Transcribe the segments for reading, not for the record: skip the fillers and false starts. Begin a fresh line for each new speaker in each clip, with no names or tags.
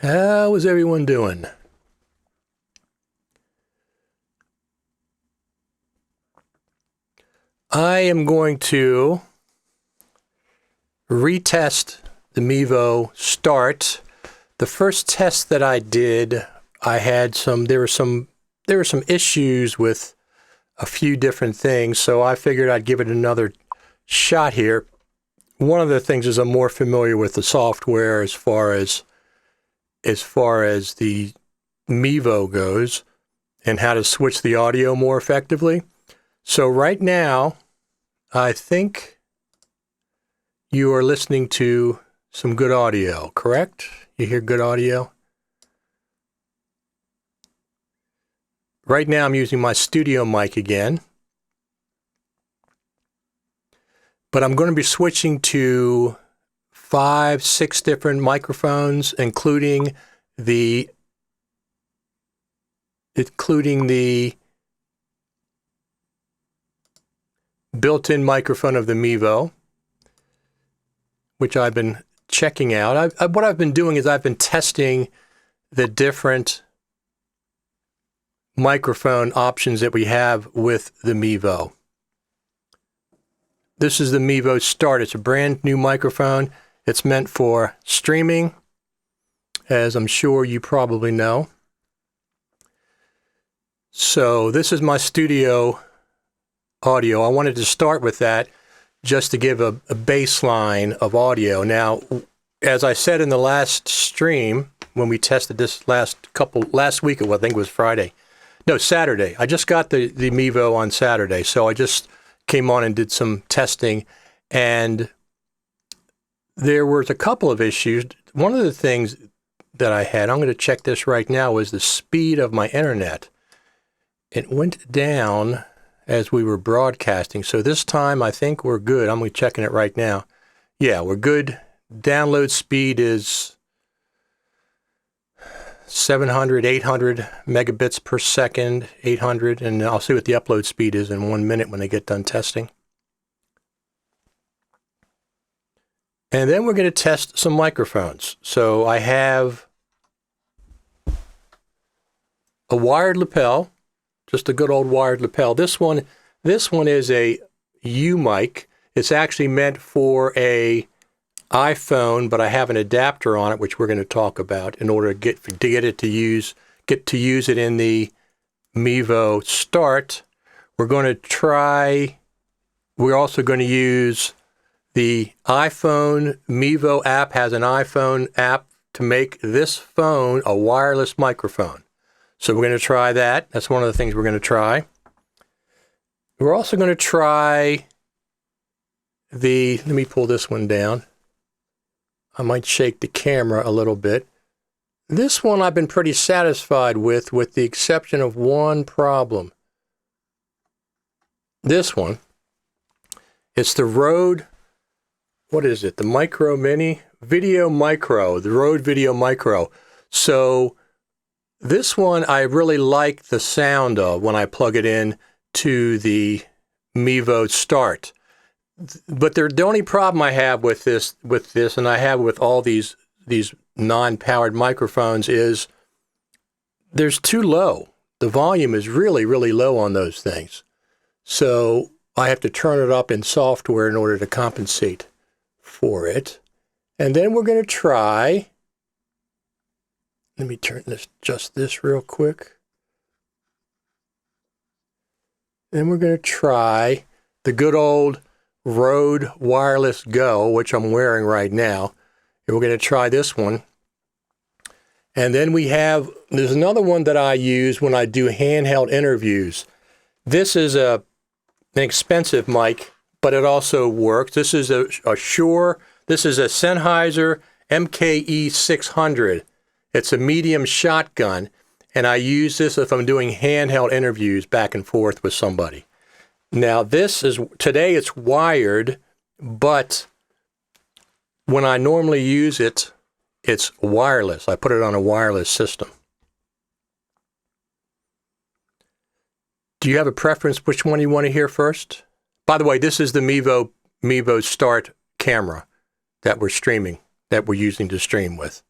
How is everyone doing? I am going to retest the Mevo Start. The first test that I did, there were some issues with a few different things, so I figured I'd give it another shot here. One of the things is I'm more familiar with the software as far as the Mevo goes and how to switch the audio more effectively. So right now, I think you are listening to some good audio, correct? You hear good audio? Right now I'm using my studio mic again, but I'm going to be switching to 5, 6 different microphones, including the built-in microphone of the Mevo, which I've been checking out. What I've been doing is I've been testing the different microphone options that we have with the Mevo. This is the Mevo Start. It's a brand new microphone. It's meant for streaming, as I'm sure you probably know. So this is my studio audio. I wanted to start with that just to give a baseline of audio. Now, as I said in the last stream, when we tested this last week, I think it was Friday. No, Saturday. I just got the Mevo on Saturday, so I just came on and did some testing, and there was a couple of issues. One of the things that I had, I'm going to check this right now, was the speed of my internet. It went down as we were broadcasting, so this time I think we're good. I'm checking it right now. Yeah, we're good. Download speed is 700, 800 megabits per second, 800, and I'll see what the upload speed is in 1 minute when they get done testing. And then we're going to test some microphones. So I have a wired lapel, just a good old wired lapel. This one is a U mic. It's actually meant for a iPhone, but I have an adapter on it, which we're going to talk about in order to get it to use it in the Mevo Start. We're also going to use the iPhone. Mevo app has an iPhone app to make this phone a wireless microphone. So we're going to try that. That's one of the things we're going to try. We're also going to try let me pull this one down. I might shake the camera a little bit. This one I've been pretty satisfied with the exception of one problem. This one, it's the Rode, what is it? The Micro Mini? VideoMicro, the Rode VideoMicro. So this one I really like the sound of when I plug it in to the Mevo Start. But the only problem I have with this, and I have with all these non-powered microphones, is there's too low. The volume is really, really low on those things. So I have to turn it up in software in order to compensate for it. And then we're going to try, let me adjust this real quick. Then we're going to try the good old Rode Wireless Go, which I'm wearing right now. And we're going to try this one. And then there's another one that I use when I do handheld interviews. This is an expensive mic, but it also works. This is a Sennheiser MKE 600. It's a medium shotgun, and I use this if I'm doing handheld interviews back and forth with somebody. Now today it's wired, but when I normally use it, it's wireless. I put it on a wireless system. Do you have a preference which one you want to hear first? By the way, this is the Mevo Start camera that we're using to stream with.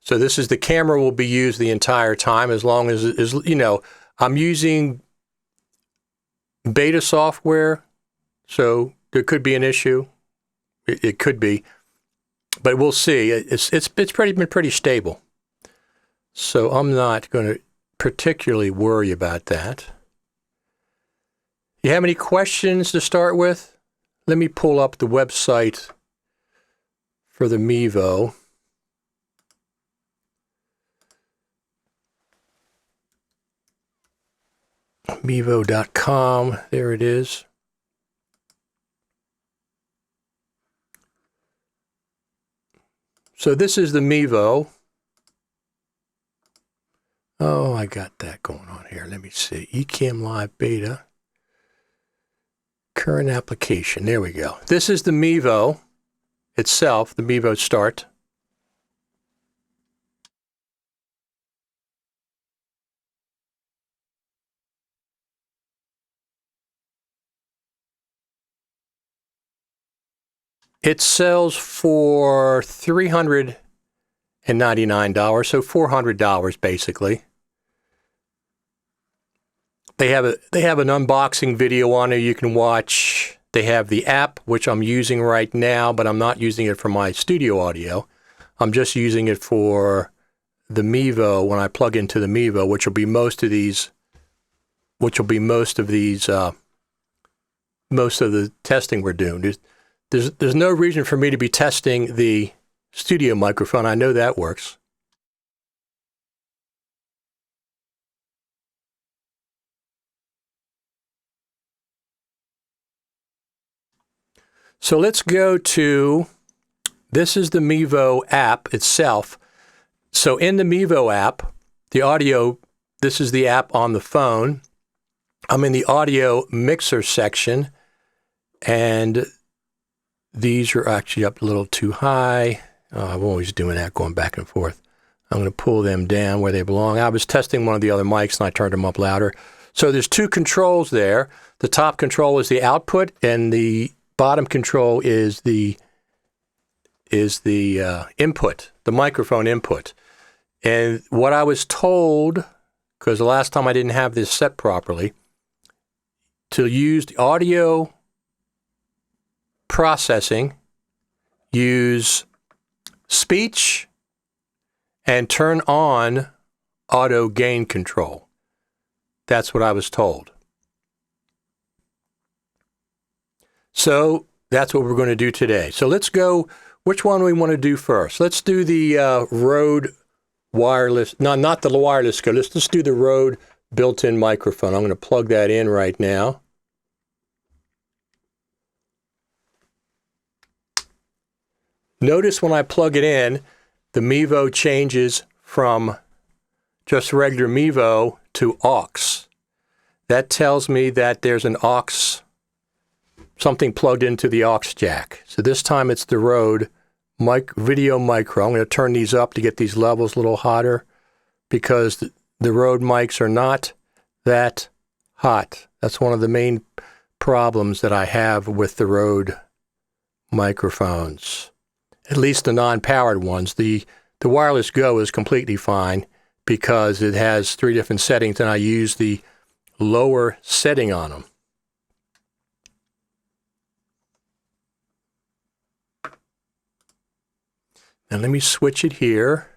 So this is the camera will be used the entire time as long as you know, I'm using beta software, so there could be an issue. It could be, but we'll see. It's been pretty stable. So I'm not going to particularly worry about that. You have any questions to start with? Let me pull up the website for the Mevo. Mevo.com, there it is. So this is the Mevo. Oh, I got that going on here. Let me see. Ecamm Live Beta. Current application. There we go. This is the Mevo itself, the Mevo Start. It sells for $399, so $400 basically. They have an unboxing video on it you can watch. They have the app, which I'm using right now, but I'm not using it for my studio audio. I'm just using it for the Mevo when I plug into the Mevo, which will be most of the testing we're doing. There's no reason for me to be testing the studio microphone. I know that works. So let's go to, this is the Mevo app itself. So in the Mevo app, the audio, this is the app on the phone. I'm in the audio mixer section, and these are actually up a little too high. Oh, I'm always doing that, going back and forth. I'm going to pull them down where they belong. I was testing one of the other mics and I turned them up louder. So there's two controls there. The top control is the output, and the bottom control is the input, the microphone input. And what I was told, because the last time I didn't have this set properly, to use the audio processing, use speech, and turn on auto gain control. That's what I was told. So that's what we're going to do today. So let's go, which one we want to do first? Let's do the Rode wireless, no, not the wireless go. Let's do the Rode built-in microphone. I'm going to plug that in right now. Notice when I plug it in, the Mevo changes from just regular Mevo to aux. That tells me that there's an aux, something plugged into the aux jack. So this time it's the Rode VideoMicro. I'm going to turn these up to get these levels a little hotter, because the Rode mics are not that hot. That's one of the main problems that I have with the Rode microphones, at least the non-powered ones. The wireless go is completely fine because it has 3 different settings, and I use the lower setting on them. And let me switch it here.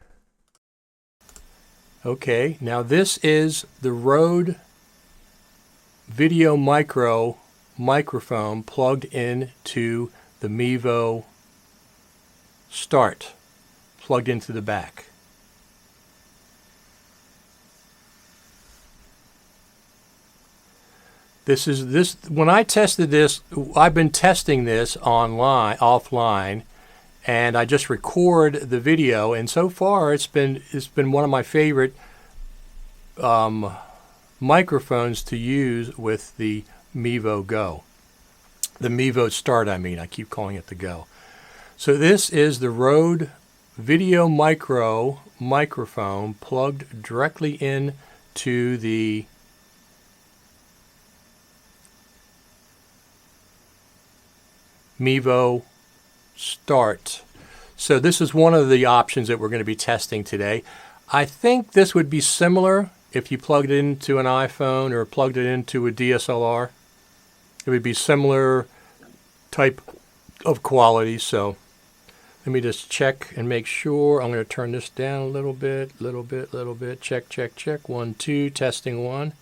Okay, now this is the Rode VideoMicro microphone plugged into the Mevo Start, plugged into the back. When I tested this, I've been testing this offline, and I just record the video, and so far it's been one of my favorite microphones to use with the Mevo Go. The Mevo Start, I keep calling it the Go. So this is the Rode VideoMicro microphone plugged directly in to the Mevo Start. So this is one of the options that we're going to be testing today. I think this would be similar if you plugged it into an iPhone or plugged it into a DSLR. It would be similar type of quality. So let me just check and make sure. I'm going to turn this down a little bit. Check, check, check. 1, 2, testing 1.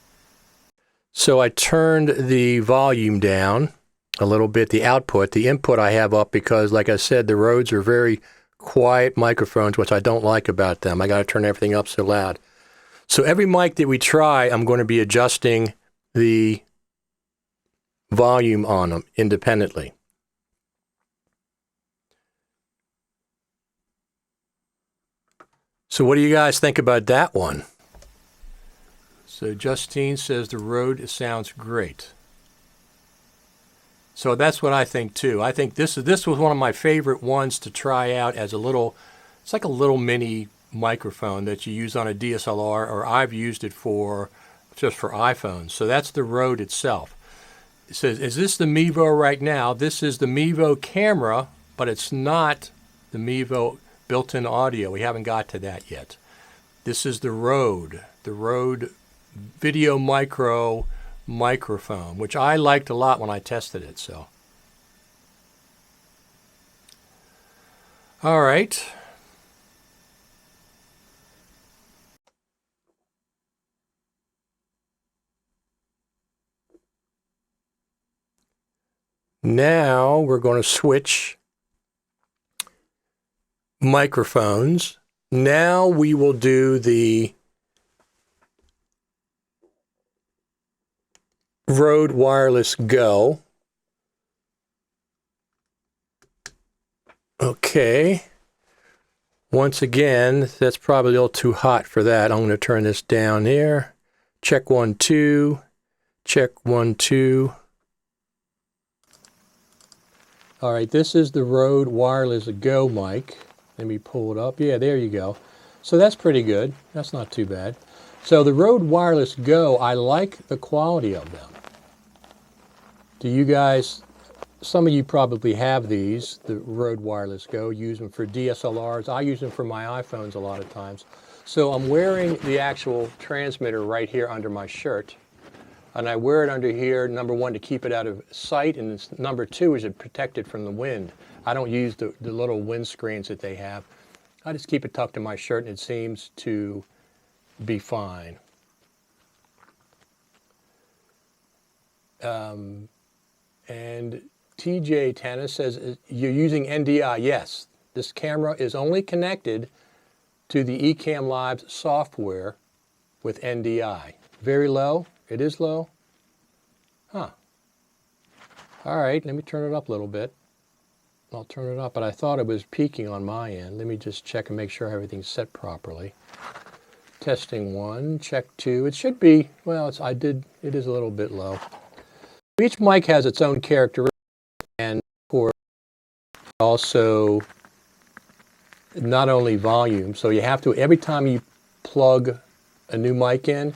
So I turned the volume down a little bit, the output. The input I have up because, like I said, the Rodes are very quiet microphones, which I don't like about them. I got to turn everything up so loud. So every mic that we try, I'm going to be adjusting the volume on them independently. So what do you guys think about that one? So Justine says the Rode sounds great. So that's what I think too. I think this was one of my favorite ones to try out as a little, it's like a little mini microphone that you use on a DSLR, or I've used it for just for iPhones. So that's the Rode itself. It says, is this the Mevo right now? This is the Mevo camera, but it's not the Mevo built-in audio. We haven't got to that yet. This is the Rode VideoMicro microphone, which I liked a lot when I tested it. So, all right. Now we're going to switch microphones. Now we will do the Rode Wireless Go. Okay. Once again, that's probably a little too hot for that. I'm going to turn this down here. Check 1, 2. Check 1, 2. All right, this is the Rode Wireless Go mic. Let me pull it up. Yeah, there you go. So that's pretty good. That's not too bad. So the Rode Wireless Go, I like the quality of them. Do you guys, some of you probably have these, the Rode Wireless Go, use them for DSLRs. I use them for my iPhones a lot of times. So I'm wearing the actual transmitter right here under my shirt. And I wear it under here, number 1, to keep it out of sight, and number 2 is to protect it from the wind. I don't use the little wind screens that they have. I just keep it tucked in my shirt, and it seems to be fine. And TJ Tennis says, you're using NDI. Yes, this camera is only connected to the Ecamm Live software with NDI. Very low. It is low? Huh. All right, let me turn it up a little bit. I'll turn it up, but I thought it was peaking on my end. Let me just check and make sure everything's set properly. Testing 1, check 2. It should be, well, it is a little bit low. Each mic has its own characteristics, and for also not only volume, so you have to, every time you plug a new mic in,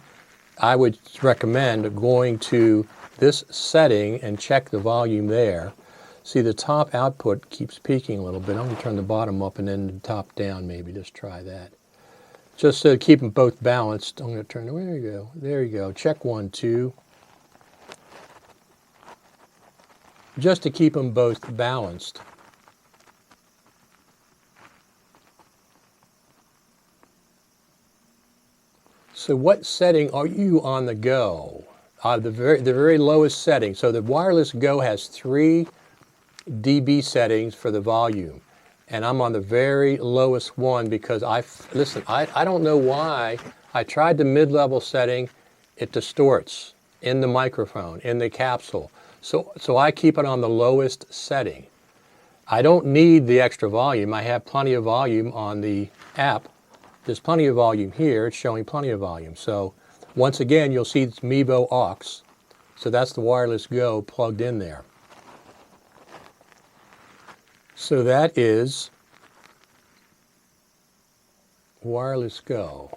I would recommend going to this setting and check the volume there. See, the top output keeps peaking a little bit. I'm going to turn the bottom up and then the top down, maybe. Just try that. Just to keep them both balanced, I'm going to turn, there you go. There you go. Check 1, 2. Just to keep them both balanced. So what setting are you on the Go? The very lowest setting. So the Wireless Go has 3 dB settings for the volume. And I'm on the very lowest one because listen, I don't know why. I tried the mid-level setting. It distorts in the microphone, in the capsule. So I keep it on the lowest setting. I don't need the extra volume. I have plenty of volume on the app. There's plenty of volume here. It's showing plenty of volume. So once again, you'll see it's Mevo aux. So that's the Wireless Go plugged in there. So that is Wireless Go.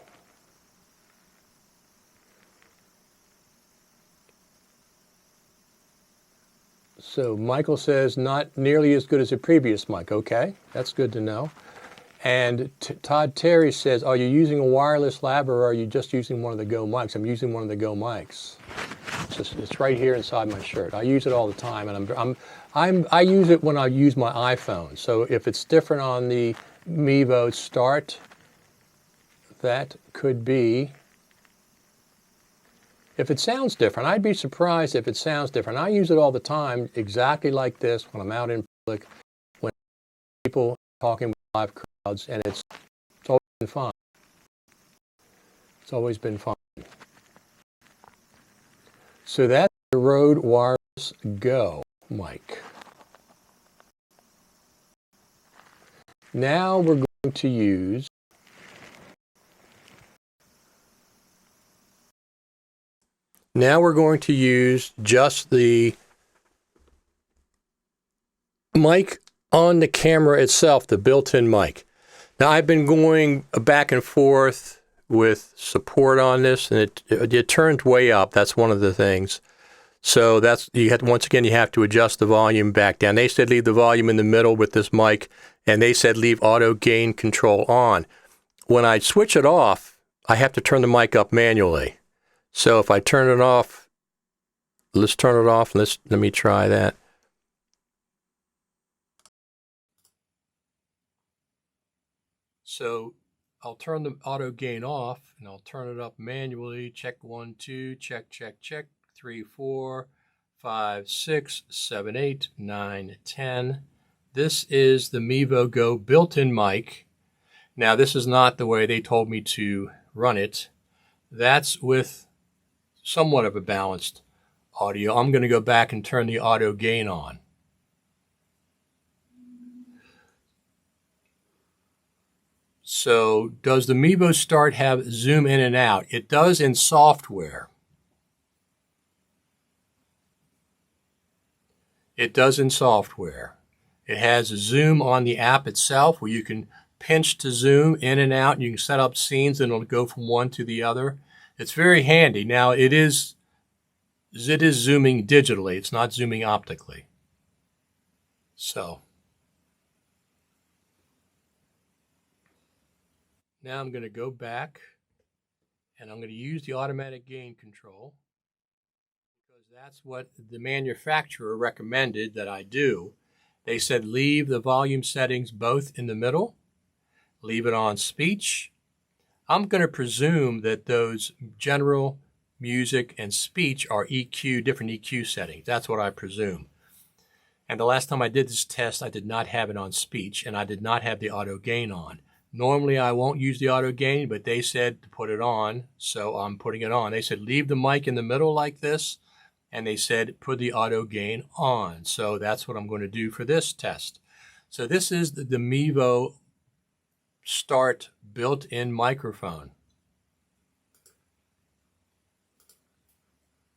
So Michael says not nearly as good as the previous mic. Okay, that's good to know. And Todd Terry says, are you using a wireless lab or are you just using one of the Go mics? I'm using one of the Go mics. It's right here inside my shirt. I use it all the time, and I use it when I use my iPhone. So if it's different on the Mevo Start, that could be. If it sounds different, I'd be surprised if it sounds different. I use it all the time, exactly like this, when I'm out in public, when people are talking with live crowds, and it's always been fun. It's always been fun. So that's the Rode Wireless Go mic. Now we're going to use just the mic on the camera itself, the built-in mic. Now I've been going back and forth with support on this, and it turns way up. That's one of the things. So once again, you have to adjust the volume back down. They said leave the volume in the middle with this mic, and they said leave auto gain control on. When I switch it off, I have to turn the mic up manually. So if I turn it off, let's turn it off. Let me try that. So I'll turn the auto gain off, and I'll turn it up manually. Check 1, 2, check, 3, 4, 5, 6, 7, 8, 9, 10. This is the Mevo Go built-in mic. Now this is not the way they told me to run it. That's with somewhat of a balanced audio. I'm going to go back and turn the auto gain on. So does the Mevo Start have zoom in and out? It does in software. It does in software. It has a zoom on the app itself where you can pinch to zoom in and out, and you can set up scenes and it'll go from one to the other. It's very handy. Now it is zooming digitally. It's not zooming optically. So now I'm going to go back and I'm going to use the automatic gain control because that's what the manufacturer recommended that I do. They said leave the volume settings both in the middle, leave it on speech. I'm going to presume that those general, music, and speech are EQ, different EQ settings. That's what I presume. And the last time I did this test, I did not have it on speech, and I did not have the auto gain on. Normally, I won't use the auto gain, but they said to put it on, so I'm putting it on. They said leave the mic in the middle like this, and they said put the auto gain on. So that's what I'm going to do for this test. So this is the Mevo Start built-in microphone.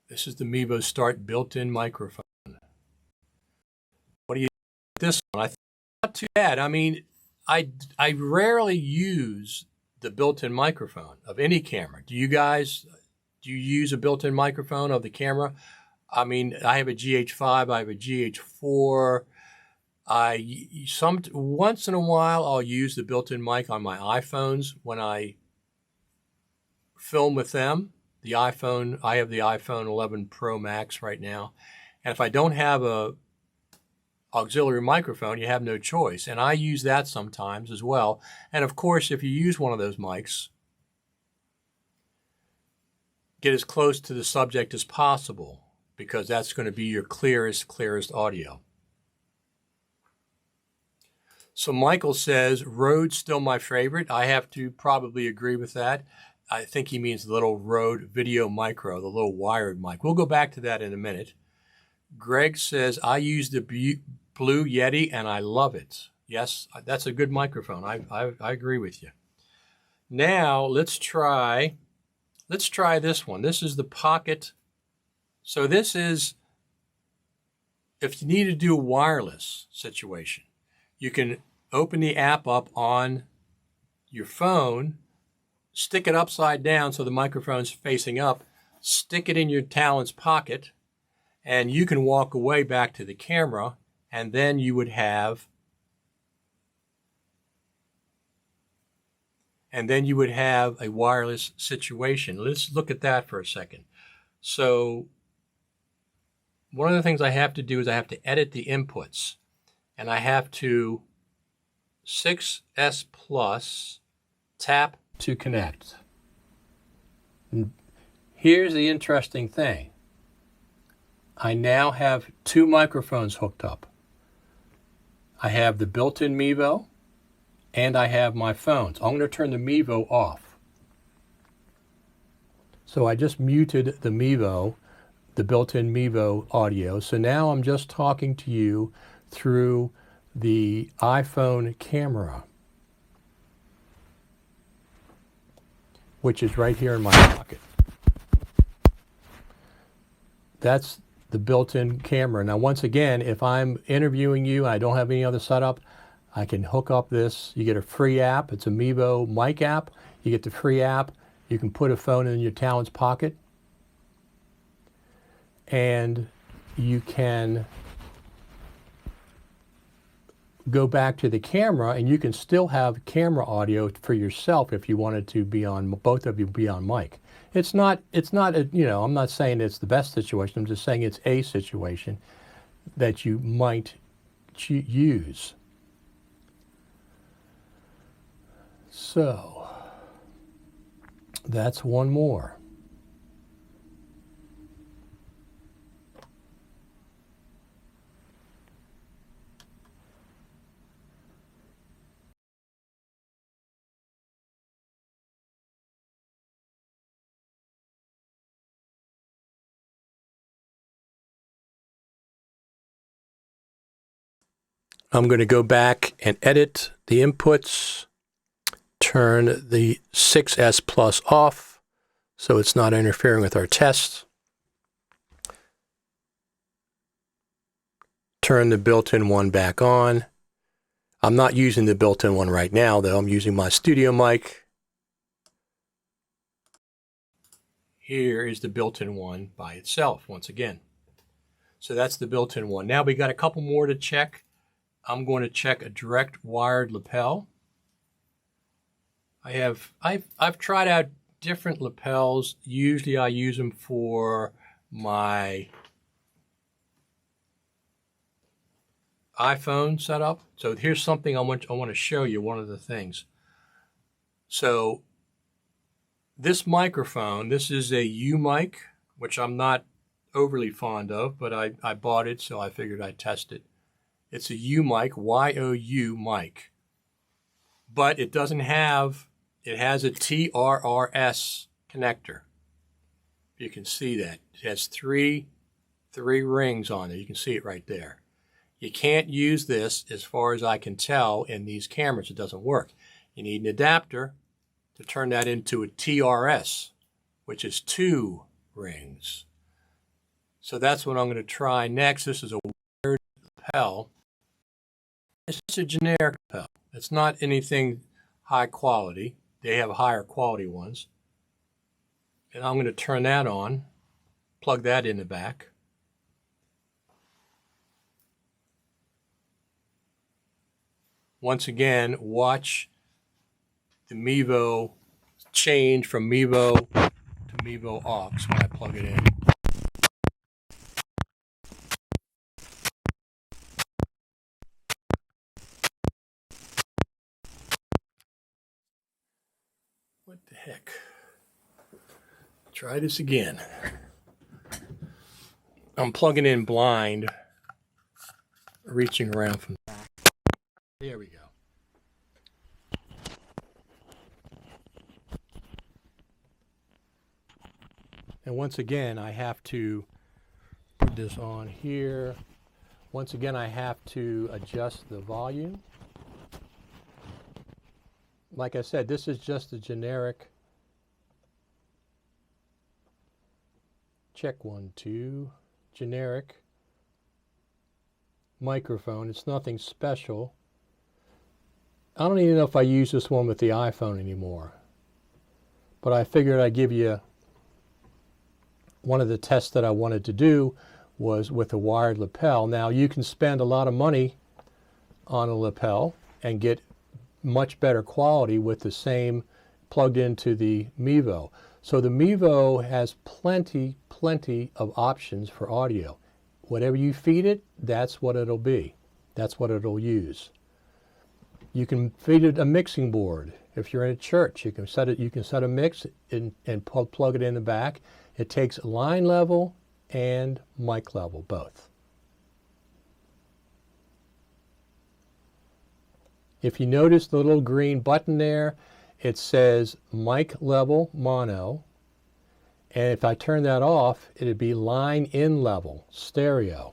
This is the Mevo Start built-in microphone. What do you think of this one? I think it's not too bad. I mean, I rarely use the built-in microphone of any camera. Do you use a built-in microphone of the camera? I mean, I have a GH5, I have a GH4. Once in a while, I'll use the built-in mic on my iPhones when I film with them. The iPhone, I have the iPhone 11 Pro Max right now. And if I don't have a auxiliary microphone, you have no choice. And I use that sometimes as well. And of course, if you use one of those mics, get as close to the subject as possible because that's going to be your clearest audio. So Michael says, Rode's still my favorite. I have to probably agree with that. I think he means the little Rode VideoMicro, the little wired mic. We'll go back to that in a minute. Greg says, I use the Blue Yeti and I love it. Yes, that's a good microphone. I agree with you. Now let's try this one. This is the Pocket. So this is, if you need to do a wireless situation, you can open the app up on your phone, stick it upside down so the microphone's facing up, stick it in your talon's pocket, And you can walk away back to the camera, and then you would have a wireless situation. Let's look at that for a second. So one of the things I have to do is I have to edit the inputs, and I have to 6S plus tap to connect. And here's the interesting thing. I now have two microphones hooked up. I have the built-in Mevo, and I have my phones. I'm going to turn the Mevo off. So I just muted the Mevo, the built-in Mevo audio. So now I'm just talking to you through the iPhone camera, which is right here in my pocket. That's the built-in camera. Now, once again, if I'm interviewing you and I don't have any other setup, I can hook up this. You get a free app. It's a Mevo mic app. You get the free app. You can put a phone in your talent's pocket, and you can go back to the camera, and you can still have camera audio for yourself if you wanted to be on, both of you be on mic. It's not a, you know, I'm not saying it's the best situation. I'm just saying it's a situation that you might use. So that's one more. I'm going to go back and edit the inputs, turn the 6S Plus off so it's not interfering with our tests. Turn the built-in one back on. I'm not using the built-in one right now, though. I'm using my studio mic. Here is the built-in one by itself, once again. So that's the built-in one. Now we got a couple more to check. I'm going to check a direct wired lapel. I've tried out different lapels. Usually I use them for my iPhone setup. So here's something I want to show you, one of the things. So this microphone, this is a U mic, which I'm not overly fond of, but I bought it, so I figured I'd test it. It's a U mic, Y-O-U mic. But it doesn't have, it has a TRRS connector. You can see that. It has three rings on it. You can see it right there. You can't use this, as far as I can tell, in these cameras. It doesn't work. You need an adapter to turn that into a TRS, which is 2 rings. So that's what I'm going to try next. This is a wired lapel. It's just a generic lapel. It's not anything high quality. They have higher quality ones. And I'm going to turn that on, plug that in the back. Once again, watch the Mevo change from Mevo to Mevo aux when I plug it in. What the heck? Try this again. I'm plugging in blind, reaching around from the back. There we go. And once again, I have to put this on here. Once again, I have to adjust the volume. Like I said, this is just a generic. Check 1, 2. Generic microphone. It's nothing special. I don't even know if I use this one with the iPhone anymore. But I figured I'd give you one of the tests that I wanted to do was with a wired lapel. Now you can spend a lot of money on a lapel and get much better quality with the same plugged into the Mevo. So the Mevo has plenty of options for audio. Whatever you feed it, that's what it'll be. That's what it'll use. You can feed it a mixing board. If you're in a church, you can set a mix and plug it in the back. It takes line level and mic level, both. If you notice the little green button there, it says mic level mono. And if I turn that off, it'd be line in level, stereo.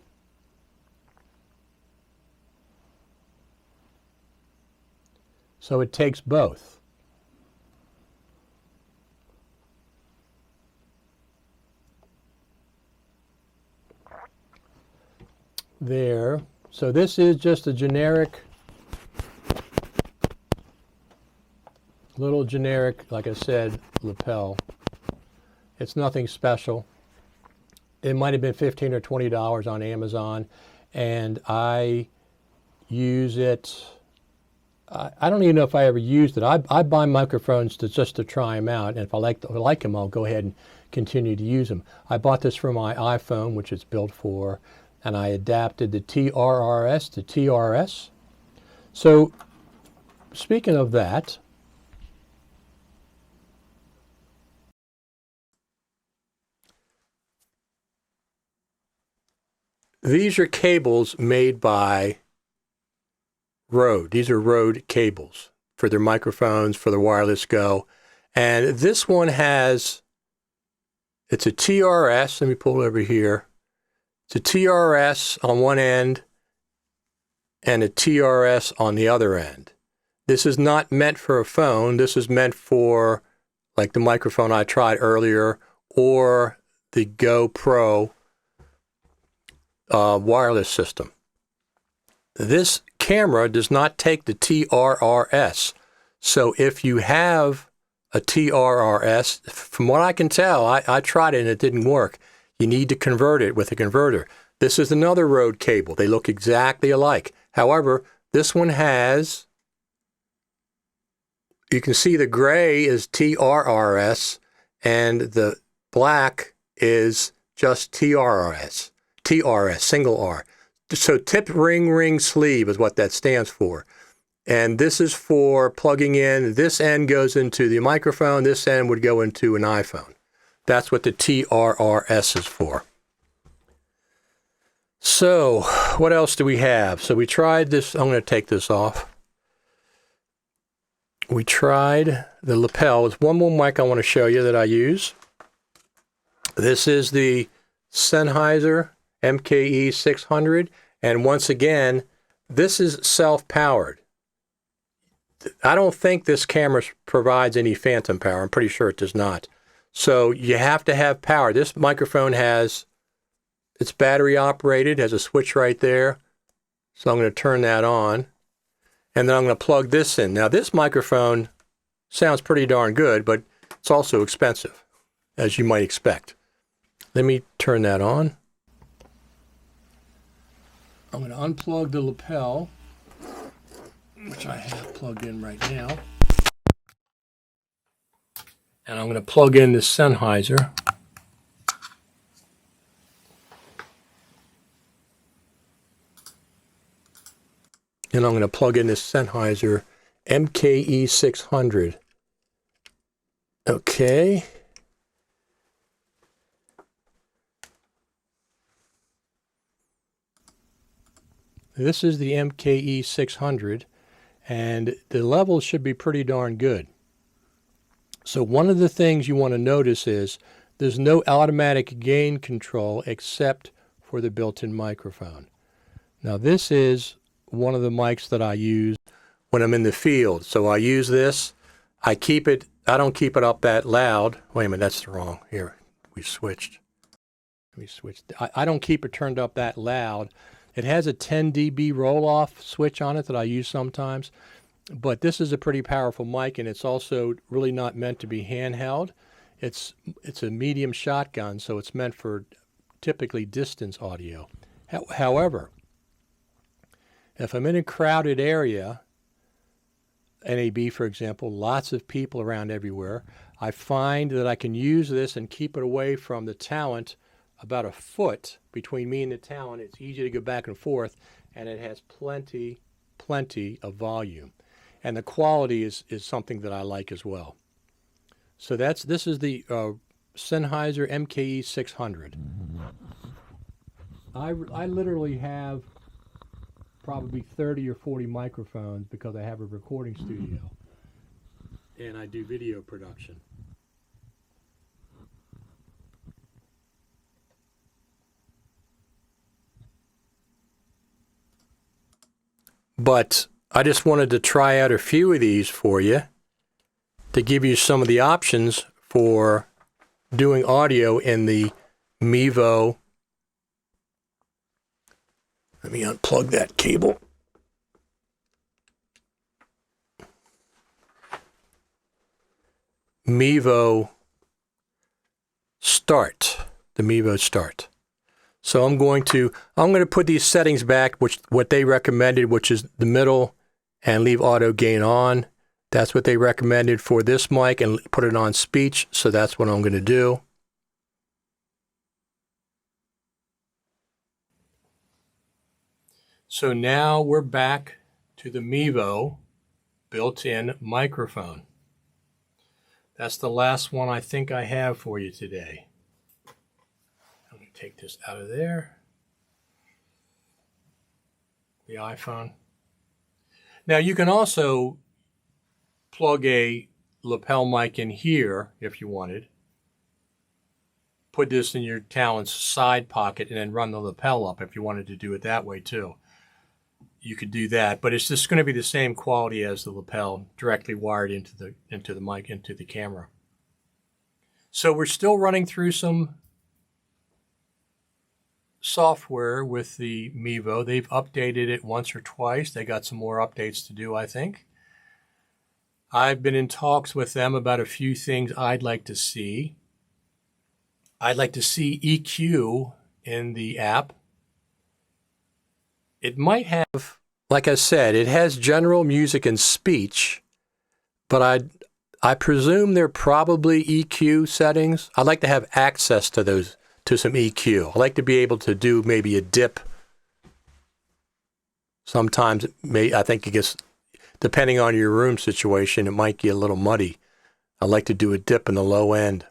So it takes both. There. So this is just a generic, like I said, lapel. It's nothing special. It might have been $15 or $20 on Amazon, and I use it. I don't even know if I ever used it. I buy microphones just to try them out, and if I like them, I'll go ahead and continue to use them. I bought this for my iPhone, which it's built for, and I adapted the TRRS to TRS. So, speaking of that, these are cables made by Rode. These are Rode cables for their microphones, for the wireless Go. And this one it's a TRS. Let me pull it over here. It's a TRS on one end and a TRS on the other end. This is not meant for a phone. This is meant for like the microphone I tried earlier or the GoPro wireless system. This camera does not take the TRRS. So if you have a TRRS, from what I can tell, I tried it and it didn't work. You need to convert it with a converter. This is another Rode cable. They look exactly alike. However, this one has, you can see the gray is TRRS and the black is just TRRS, single R. So tip ring sleeve is what that stands for. And this is for plugging in. This end goes into the microphone. This end would go into an iPhone. That's what the TRRS is for. So what else do we have? So we tried this. I'm going to take this off. We tried the lapel. There's one more mic I want to show you that I use. This is the Sennheiser MKE 600. And once again, this is self-powered. I don't think this camera provides any phantom power. I'm pretty sure it does not. So you have to have power. This microphone it's battery operated, has a switch right there. So I'm going to turn that on. And then I'm going to plug this in. Now this microphone sounds pretty darn good, but it's also expensive, as you might expect. Let me turn that on. I'm going to unplug the lapel, which I have plugged in right now. And I'm going to plug in the Sennheiser. And I'm going to plug in this Sennheiser MKE 600. Okay. This is the MKE 600, and the levels should be pretty darn good. So one of the things you want to notice is there's no automatic gain control except for the built-in microphone. Now this is one of the mics that I use when I'm in the field. So I use this. I don't keep it up that loud. Wait a minute, that's the wrong. Here, we switched. Let me switch. I don't keep it turned up that loud. It has a 10 dB roll-off switch on it that I use sometimes, but this is a pretty powerful mic, and it's also really not meant to be handheld. It's a medium shotgun, so it's meant for typically distance audio. However, if I'm in a crowded area, NAB, for example, lots of people around everywhere, I find that I can use this and keep it away from the talent about a foot between me and the talent. It's easy to go back and forth, and it has plenty of volume. And the quality is something that I like as well. So this is the Sennheiser MKE 600. I literally have probably 30 or 40 microphones because I have a recording studio and I do video production. But I just wanted to try out a few of these for you to give you some of the options for doing audio in the Mevo. Let me unplug that cable. Mevo Start, the Mevo Start. So I'm going to put these settings back, what they recommended, which is the middle, and leave auto gain on. That's what they recommended for this mic, and put it on speech. So that's what I'm going to do. So now we're back to the Mevo built-in microphone. That's the last one I think I have for you today. I'm going to take this out of there. The iPhone. Now you can also plug a lapel mic in here if you wanted. Put this in your talent's side pocket and then run the lapel up if you wanted to do it that way too. You could do that, but it's just going to be the same quality as the lapel, directly wired into the mic, into the camera. So we're still running through some software with the Mevo. They've updated it once or twice. They got some more updates to do, I think. I've been in talks with them about a few things I'd like to see. I'd like to see EQ in the app. It might have, like I said, it has general music and speech, but I presume they're probably EQ settings. I'd like to have access to those, to some EQ. I'd like to be able to do maybe a dip. Sometimes, I think it gets, depending on your room situation, it might get a little muddy. I'd like to do a dip in the low end.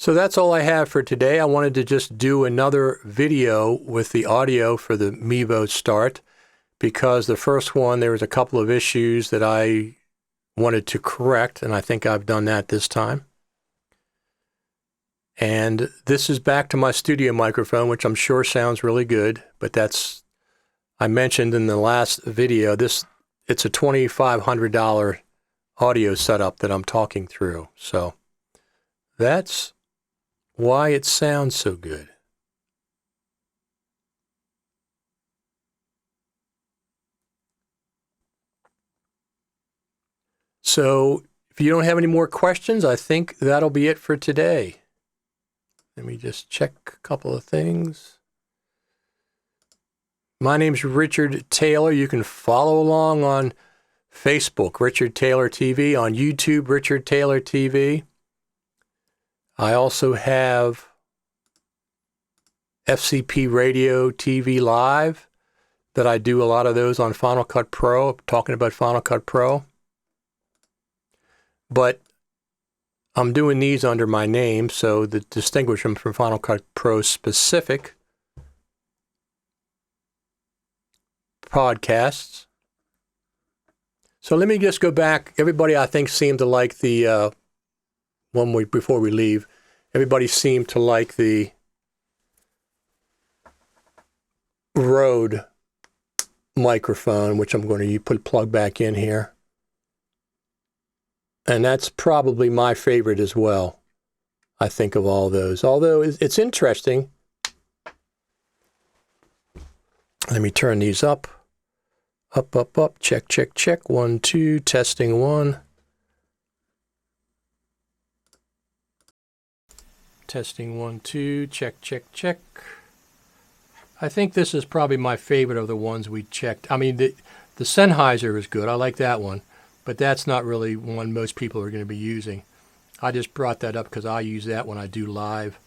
So that's all I have for today. I wanted to just do another video with the audio for the Mevo Start, because the first one, there was a couple of issues that I wanted to correct, and I think I've done that this time. And this is back to my studio microphone, which I'm sure sounds really good, but that's, I mentioned in the last video, it's a $2,500 audio setup that I'm talking through. So that's why it sounds so good. So if you don't have any more questions, I think that'll be it for today. Let me just check a couple of things. My name's Richard Taylor. You can follow along on Facebook, Richard Taylor TV, on YouTube, Richard Taylor TV. I also have FCP Radio TV Live that I do a lot of those on Final Cut Pro, talking about Final Cut Pro. But I'm doing these under my name, so to distinguish them from Final Cut Pro specific podcasts. So let me just go back. Everybody, I think, seemed to like the before we leave, everybody seemed to like the Rode microphone, which I'm going to plug back in here. And that's probably my favorite as well, I think, of all those. Although it's interesting. Let me turn these up. Up, up, up. Check, check, check. 1, 2. Testing 1. Testing 1, 2. Check, check, check. I think this is probably my favorite of the ones we checked. I mean, the Sennheiser is good. I like that one. But that's not really one most people are going to be using. I just brought that up because I use that when I do live.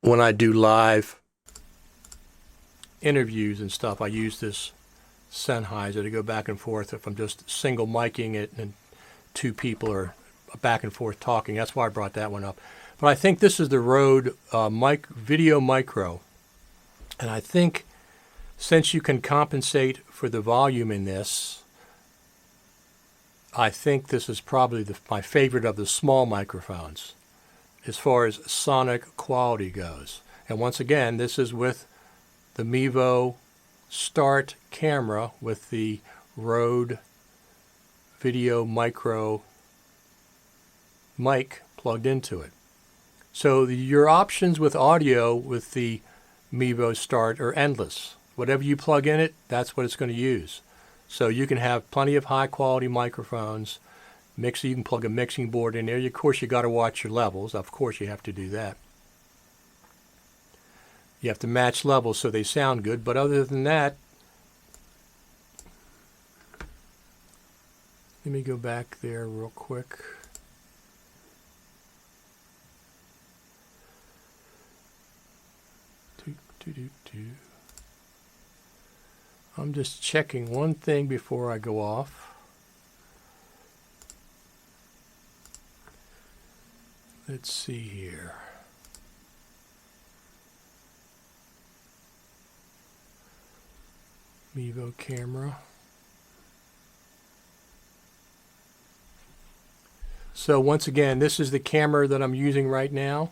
When I do live interviews and stuff, I use this Sennheiser to go back and forth if I'm just single micing it and two people are back and forth talking. That's why I brought that one up. But I think this is the Rode VideoMicro. And I think since you can compensate for the volume in this, I think this is probably my favorite of the small microphones as far as sonic quality goes. And once again, this is with the Mevo Start camera with the Rode VideoMicro mic plugged into it. So your options with audio with the Mevo Start are endless. Whatever you plug in it, that's what it's going to use. So you can have plenty of high quality microphones. You can plug a mixing board in there. Of course, you got to watch your levels. Of course, you have to do that. You have to match levels so they sound good. But other than that, let me go back there real quick. I'm just checking one thing before I go off. Let's see here. Mevo camera. So once again, this is the camera that I'm using right now.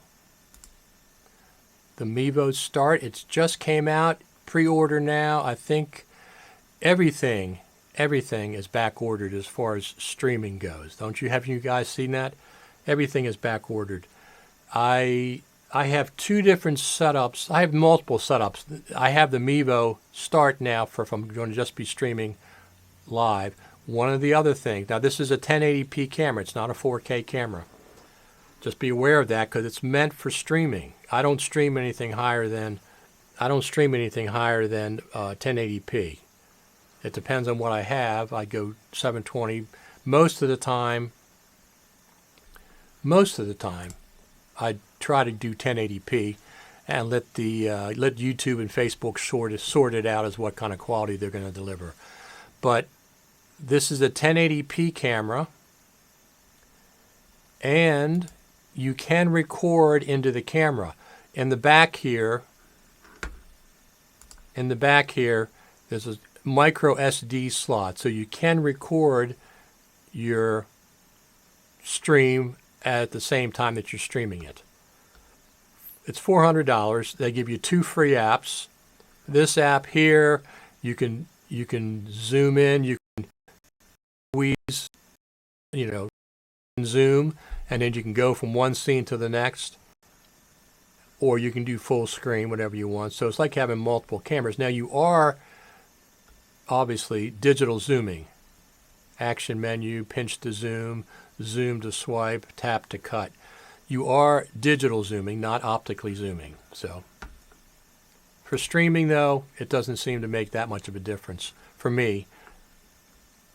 The Mevo Start. It just came out. Pre-order now. I think everything is back ordered as far as streaming goes. Have you guys seen that? Everything is back ordered. I have two different setups. I have multiple setups. I have the Mevo Start now for if I'm going to just be streaming live. One of the other things, now this is a 1080p camera. It's not a 4K camera. Just be aware of that because it's meant for streaming. I don't stream anything higher than 1080p. It depends on what I have. I go 720 most of the time. I try to do 1080p and let YouTube and Facebook sort it out as what kind of quality they're going to deliver. But this is a 1080p camera, and you can record into the camera. In the back here, there's a micro SD slot, so you can record your stream at the same time that you're streaming it. It's $400. They give you 2 free apps. This app here, you can zoom in, you can squeeze, zoom, and then you can go from one scene to the next, or you can do full screen, whatever you want. So it's like having multiple cameras. Now you are obviously digital zooming. Action menu, pinch to zoom, zoom to swipe, tap to cut. You are digital zooming, not optically zooming. So for streaming, though, it doesn't seem to make that much of a difference for me.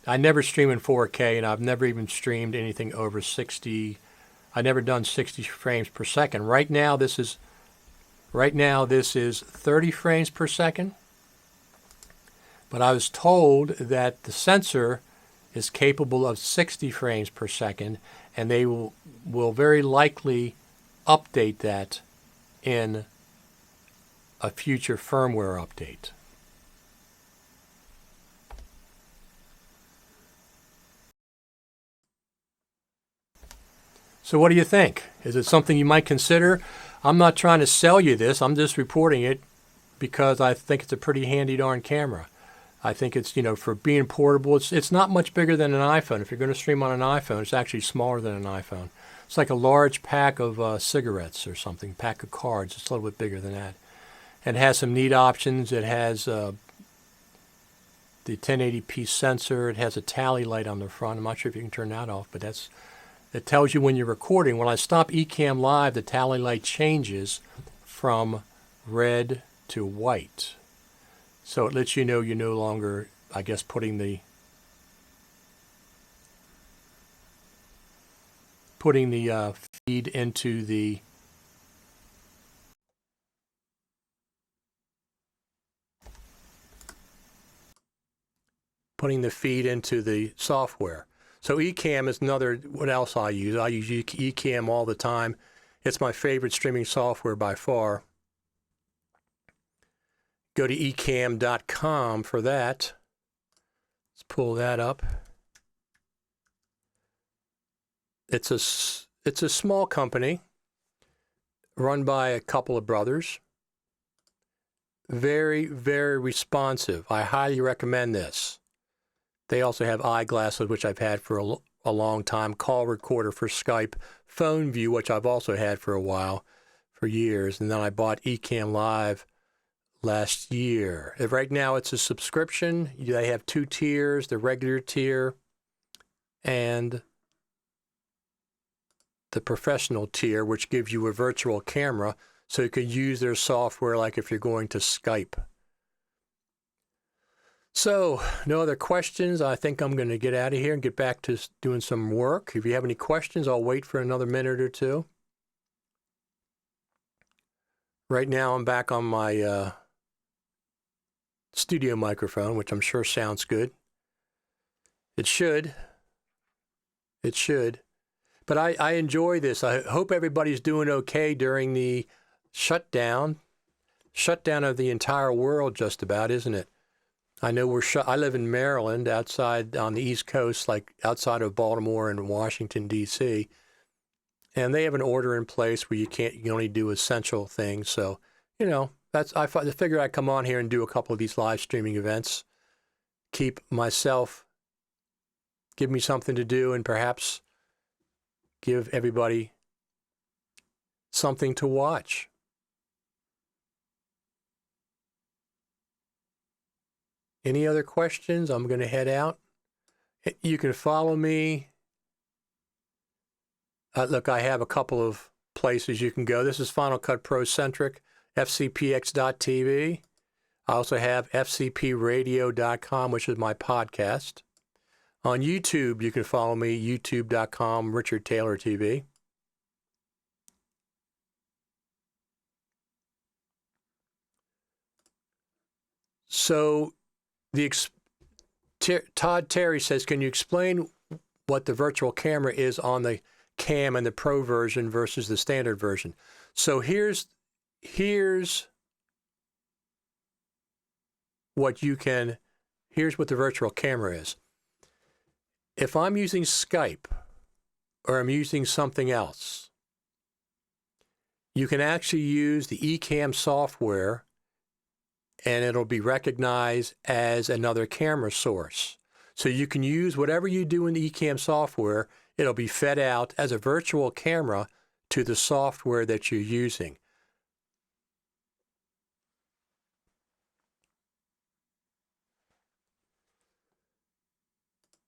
I never stream in 4K, and I've never even streamed anything over 60. I've never done 60 frames per second. Right now, this is 30 frames per second. But I was told that the sensor is capable of 60 frames per second, and they will very likely update that in a future firmware update. So what do you think? Is it something you might consider? I'm not trying to sell you this. I'm just reporting it because I think it's a pretty handy darn camera. I think it's, for being portable, it's not much bigger than an iPhone. If you're going to stream on an iPhone, it's actually smaller than an iPhone. It's like a large pack of cigarettes or something, pack of cards. It's a little bit bigger than that. and has some neat options. It has the 1080p sensor. It has a tally light on the front. I'm not sure if you can turn that off, but it tells you when you're recording. When I stop Ecamm Live, the tally light changes from red to white. So it lets you know you're no longer, I guess, putting the feed into the software. So Ecamm is another, what else I use? I use Ecamm all the time. It's my favorite streaming software by far. Go to ecamm.com for that. Let's pull that up. It's a small company run by a couple of brothers. Very, very responsive. I highly recommend this. They also have eyeglasses, which I've had for a long time, call recorder for Skype, phone view, which I've also had for a while, for years, and then I bought Ecamm Live last year. Right now it's a subscription. They have 2 tiers, the regular tier and the professional tier, which gives you a virtual camera so you can use their software like if you're going to Skype. So, no other questions. I think I'm going to get out of here and get back to doing some work. If you have any questions, I'll wait for another minute or two. Right now, I'm back on my studio microphone, which I'm sure sounds good. It should. It should. But I enjoy this. I hope everybody's doing okay during the shutdown of the entire world, just about, isn't it? I know I live in Maryland, outside on the East Coast, like outside of Baltimore and Washington, D.C., and they have an order in place where you can only do essential things. So, you know, I figured I'd come on here and do a couple of these live streaming events, give me something to do, and perhaps give everybody something to watch. Any other questions? I'm going to head out. You can follow me. Look, I have a couple of places you can go. This is Final Cut Pro Centric, fcpx.tv. I also have fcpradio.com, which is my podcast. On YouTube, you can follow me, youtube.com, Richard Taylor TV. So, Todd Terry says, can you explain what the virtual camera is on the Cam and the Pro version versus the standard version? So here's what the virtual camera is. If I'm using Skype or I'm using something else, you can actually use the Ecamm software and it'll be recognized as another camera source. So you can use whatever you do in the Ecamm software, it'll be fed out as a virtual camera to the software that you're using.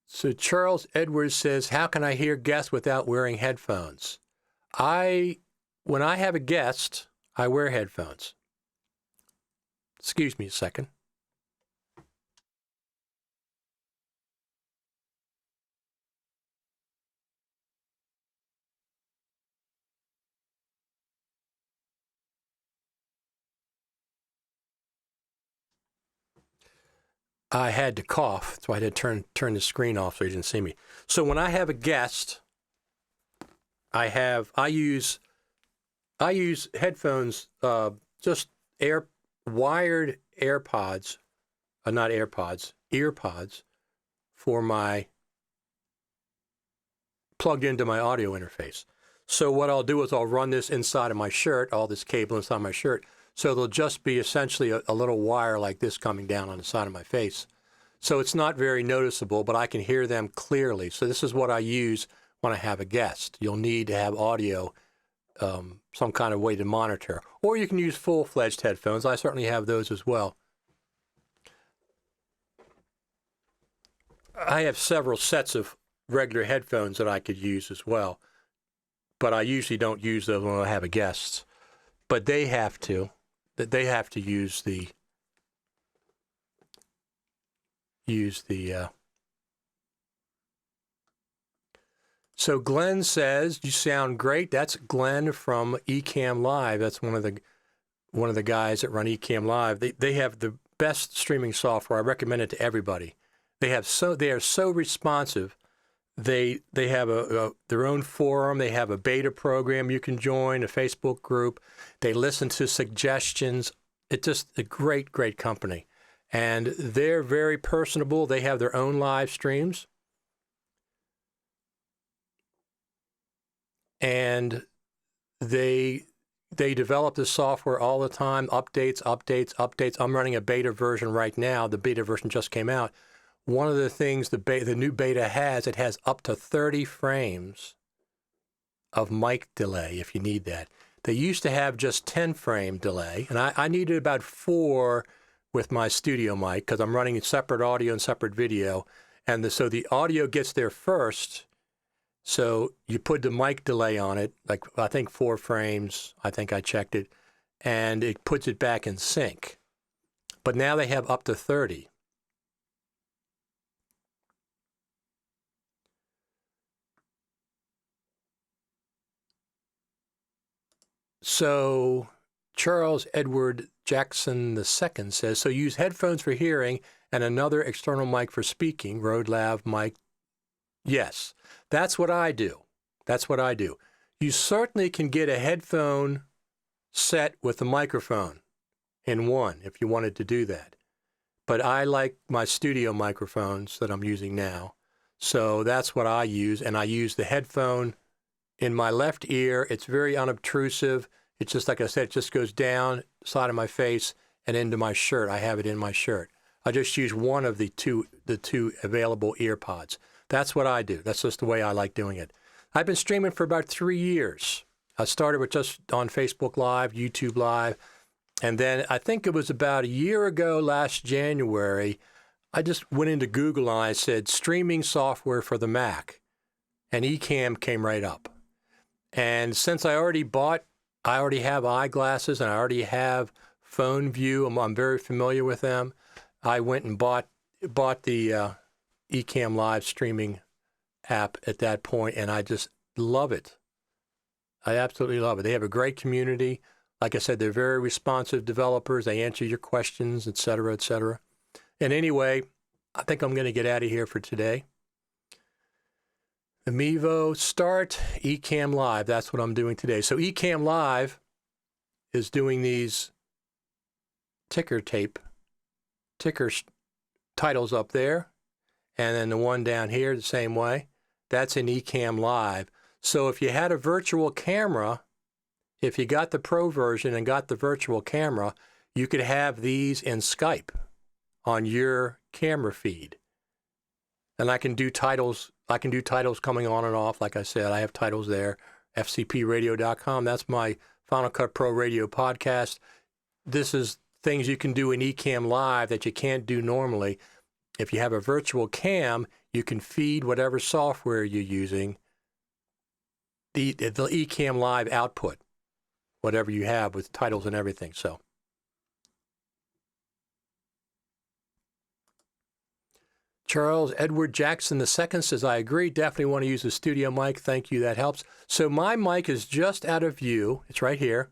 So Charles Edwards says, how can I hear guests without wearing headphones? When I have a guest, I wear headphones. Excuse me a second. I had to cough, so I had to turn the screen off so you didn't see me. So when I have a guest, I use headphones, just wired AirPods, not AirPods, earpods plugged into my audio interface. So what I'll do is I'll run this inside of my shirt, all this cable inside my shirt. So there'll just be essentially a little wire like this coming down on the side of my face. So it's not very noticeable, but I can hear them clearly. So this is what I use when I have a guest. You'll need to have audio some kind of way to monitor. Or you can use full-fledged headphones. I certainly have those as well. I have several sets of regular headphones that I could use as well, but I usually don't use those when I have a guest. But they have to. They have to use the So Glenn says, you sound great. That's Glenn from Ecamm Live. That's one of the guys that run Ecamm Live. They have the best streaming software. I recommend it to everybody. They are so responsive. They have their own forum. They have a beta program you can join, a Facebook group. They listen to suggestions. It's just a great, great company. And they're very personable. They have their own live streams. And they develop the software all the time, updates. I'm running a beta version right now. The beta version just came out. One of the things the new beta has, it has up to 30 frames of mic delay if you need that. They used to have just 10-frame delay, and I needed about 4 with my studio mic because I'm running separate audio and separate video. And so the audio gets there first. So you put the mic delay on it, like I think 4 frames, I think I checked it, and it puts it back in sync. But now they have up to 30. So Charles Edward Jackson II says, so use headphones for hearing and another external mic for speaking, Rode Lav mic. Yes, that's what I do. That's what I do. You certainly can get a headphone set with a microphone in one if you wanted to do that. But I like my studio microphones that I'm using now. So that's what I use. And I use the headphone in my left ear. It's very unobtrusive. It's just, like I said, it just goes down the side of my face and into my shirt. I have it in my shirt. I just use one of the two available ear pods. That's what I do. That's just the way I like doing it. I've been streaming for about 3 years. I started with just on Facebook Live, YouTube Live, and then I think it was about a year ago, last January, I just went into Google and I said, streaming software for the Mac, and Ecamm came right up. And since I already have eyeglasses and I already have phone view, I'm very familiar with them, I went and bought the Ecamm Live streaming app at that point, and I just love it. I absolutely love it. They have a great community. Like I said, they're very responsive developers. They answer your questions, et cetera, et cetera. And anyway, I think I'm going to get out of here for today. The Mevo start, Ecamm Live. That's what I'm doing today. So Ecamm Live is doing these ticker titles up there. And then the one down here the same way. That's in Ecamm Live. So if you had a virtual camera, if you got the Pro version and got the virtual camera, you could have these in Skype on your camera feed. And I can do titles. I can do titles coming on and off. Like I said, I have titles there. FCPradio.com. That's my Final Cut Pro Radio podcast. This is things you can do in Ecamm Live that you can't do normally. If you have a virtual cam, you can feed whatever software you're using, the Ecamm Live output, whatever you have with titles and everything. So, Charles Edward Jackson II says, I agree, definitely want to use a studio mic. Thank you, that helps. So my mic is just out of view. It's right here.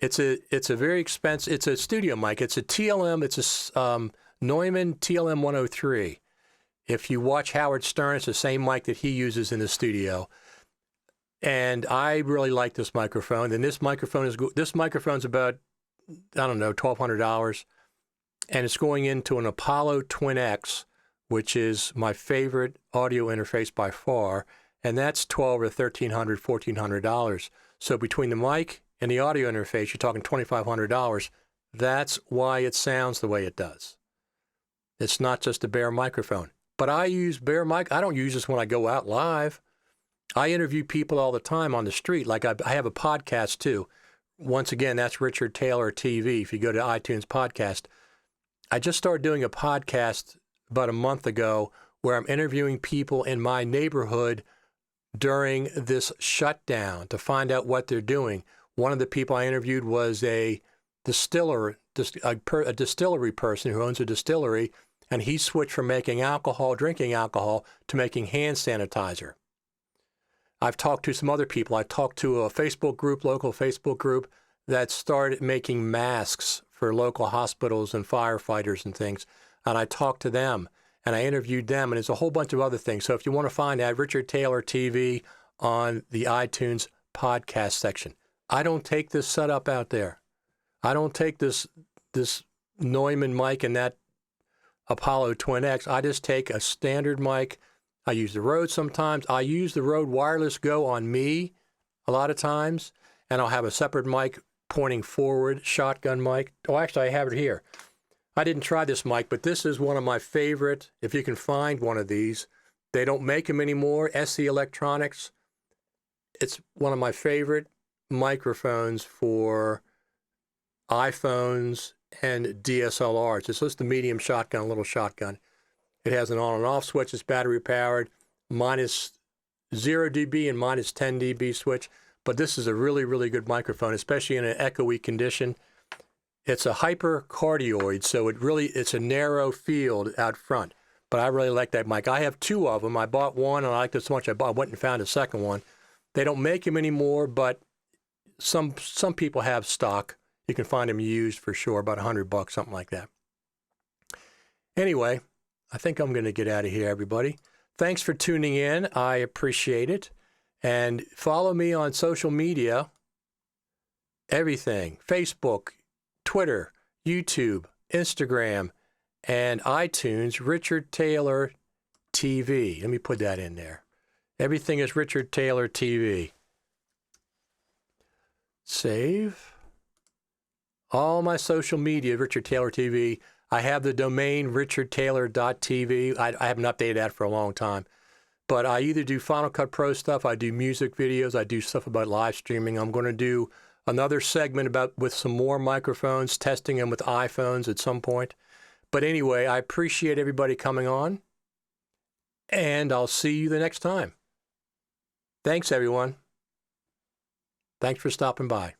It's a very expensive, it's a studio mic. It's a TLM, it's a Neumann TLM 103. If you watch Howard Stern, it's the same mic that he uses in the studio. And I really like this microphone. And this microphone's about, I don't know, $1,200. And it's going into an Apollo Twin X, which is my favorite audio interface by far. And that's $1,200 or $1,300, $1,400. So between the mic and the audio interface, you're talking $2,500. That's why it sounds the way it does. It's not just a bare microphone. But I use bare mic. I don't use this when I go out live. I interview people all the time on the street. Like I have a podcast too. Once again, that's Richard Taylor TV. If you go to iTunes podcast, I just started doing a podcast about a month ago where I'm interviewing people in my neighborhood during this shutdown to find out what they're doing. One of the people I interviewed was a distillery person who owns a distillery, and he switched from making alcohol, drinking alcohol, to making hand sanitizer. I've talked to some other people. I talked to a local Facebook group that started making masks for local hospitals and firefighters and things. And I talked to them and I interviewed them, and there's a whole bunch of other things. So if you want to find that, Richard Taylor TV on the iTunes podcast section. I don't take this setup out there. I don't take this Neumann mic and that Apollo Twin X. I just take a standard mic. I use the Rode sometimes. I use the Rode Wireless Go on me a lot of times, and I'll have a separate mic pointing forward, shotgun mic. Oh, actually, I have it here. I didn't try this mic, but this is one of my favorite, if you can find one of these. They don't make them anymore, SE Electronics. It's one of my favorite microphones for iPhones and DSLRs. It's just the medium shotgun, little shotgun. It has an on and off switch. It's battery powered, minus 0 dB and minus 10 dB switch. But this is a really, really good microphone, especially in an echoey condition. It's a hypercardioid, so it's a narrow field out front. But I really like that mic. I have two of them. I bought one, and I liked it so much I went and found a second one. They don't make them anymore, but some people have stock. You can find them used for sure, about $100, something like that. Anyway, I think I'm going to get out of here, everybody. Thanks for tuning in. I appreciate it. And follow me on social media, everything, Facebook, Twitter, YouTube, Instagram, and iTunes, Richard Taylor TV. Let me put that in there. Everything is Richard Taylor TV. Save. All my social media, Richard Taylor TV. I have the domain richardtaylor.tv. I haven't updated that for a long time. But I either do Final Cut Pro stuff, I do music videos, I do stuff about live streaming. I'm going to do another segment with some more microphones, testing them with iPhones at some point. But anyway, I appreciate everybody coming on, and I'll see you the next time. Thanks, everyone. Thanks for stopping by.